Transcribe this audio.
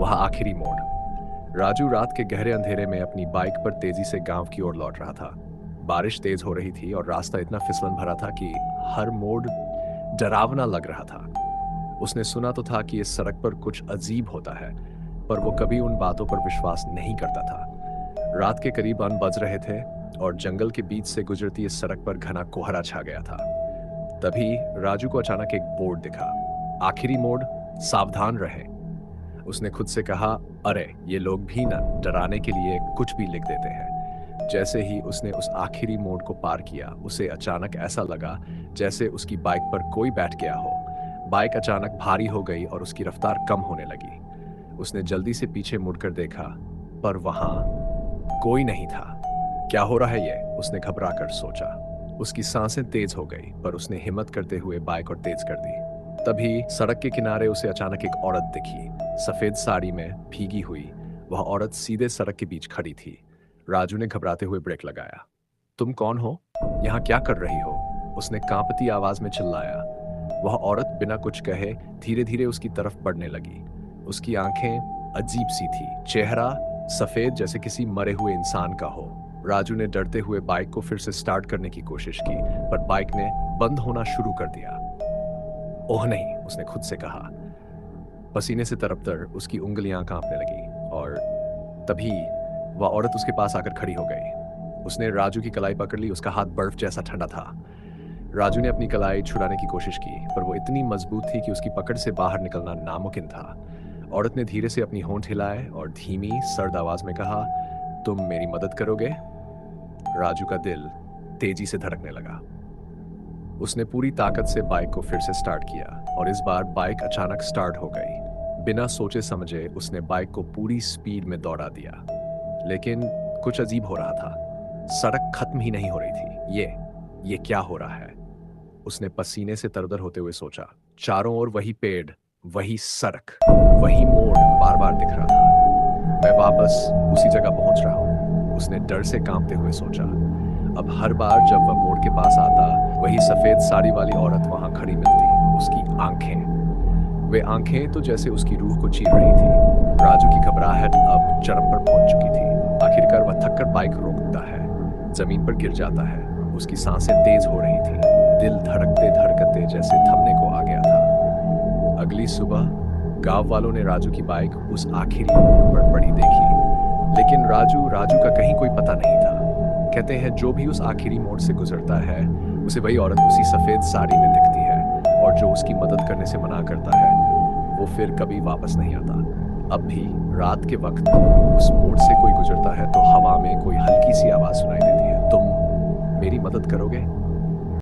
वह आखिरी मोड़। राजू रात के गहरे अंधेरे में अपनी बाइक पर तेजी से गांव की ओर लौट रहा था। बारिश तेज हो रही थी और रास्ता इतना फिसलन भरा था कि हर मोड़ डरावना लग रहा था। उसने सुना तो था कि इस सड़क पर कुछ अजीब होता है, पर वो कभी उन बातों पर विश्वास नहीं करता था। रात के करीब 1 बज रहे थे और जंगल के बीच से गुजरती इस सड़क पर घना कोहरा छा गया था। तभी राजू को अचानक एक बोर्ड दिखा, आखिरी मोड़, सावधान रहें। उसने खुद से कहा, अरे ये लोग भी ना डराने के लिए कुछ भी लिख देते हैं। जैसे ही उसने उस आखिरी मोड़ को पार किया, उसे अचानक ऐसा लगा जैसे उसकी बाइक पर कोई बैठ गया हो। बाइक अचानक भारी हो गई और उसकी रफ्तार कम होने लगी। उसने जल्दी से पीछे मुड़कर देखा, पर वहां कोई नहीं था। क्या हो रहा है ये? उसने घबराकर सोचा। उसकी सांसें तेज हो गई, पर उसने हिम्मत करते हुए बाइक और तेज कर दी। तभी सड़क के किनारे उसे अचानक एक औरत दिखी, सफेद साड़ी में भीगी हुई। वह औरत सीधे सड़क के बीच खड़ी थी। राजू ने घबराते हुए ब्रेक लगाया। तुम कौन हो? यहाँ क्या कर रही हो? उसने कांपती आवाज में चिल्लाया। वह औरत बिना कुछ कहे धीरे धीरे उसकी तरफ बढ़ने लगी। उसकी आंखें अजीब सी थी, चेहरा सफेद जैसे किसी मरे हुए इंसान का हो। राजू ने डरते हुए बाइक को फिर से स्टार्ट करने की कोशिश की, पर बाइक ने बंद होना शुरू कर दिया। ओह नहीं, उसने खुद से कहा। पसीने से तरबतर उसकी उंगलियां कांपने लगी और तभी वह औरत उसके पास आकर खड़ी हो गई। उसने राजू की कलाई पकड़ ली। उसका हाथ बर्फ जैसा ठंडा था। राजू ने अपनी कलाई छुड़ाने की कोशिश की, पर वो इतनी मजबूत थी कि उसकी पकड़ से बाहर निकलना नामुमकिन था। औरत ने धीरे से अपनी होंठ हिलाए और धीमी सर्द आवाज में कहा, तुम मेरी मदद करोगे? राजू का दिल तेजी से धड़कने लगा। उसने पूरी ताकत से बाइक को फिर से स्टार्ट किया और इस बार बाइक अचानक स्टार्ट हो गई। बिना सोचे समझे उसने बाइक को पूरी स्पीड में दौड़ा दिया, लेकिन कुछ अजीब हो रहा था। सड़क खत्म ही नहीं हो रही थी। ये क्या हो रहा है? उसने पसीने से तरतर होते हुए सोचा। चारों ओर वही पेड़, वही सड़क, वही मोड़ बार बार दिख रहा था। मैं वापस उसी जगह पहुंच रहा हूं, उसने डर से कांपते हुए सोचा। अब हर बार जब वह मोड़ के पास आता, वही सफेद साड़ी वाली औरत वहां खड़ी मिलती। उसकी आंखें, वे आंखें तो जैसे उसकी रूह को चीर रही थी। राजू की घबराहट अब चरम पर पहुंच चुकी थी। आखिरकार वह थककर बाइक रोकता है, जमीन पर गिर जाता है। उसकी सांसें तेज हो रही थी, दिल धड़कते धड़कते जैसे थमने को आ गया था। अगली सुबह गांव वालों ने राजू की बाइक उस आखिरी मोड़ पर पड़ी देखी, लेकिन राजू का कहीं कोई पता नहीं था। कहते हैं जो भी उस आखिरी मोड़ से गुजरता है, उसे वही औरत उसी सफेद साड़ी में दिखती है, और जो उसकी मदद करने से मना करता है, वो फिर कभी वापस नहीं आता। अब भी रात के वक्त उस मोड़ से कोई गुजरता है तो हवा में कोई हल्की सी आवाज सुनाई देती है, तुम मेरी मदद करोगे?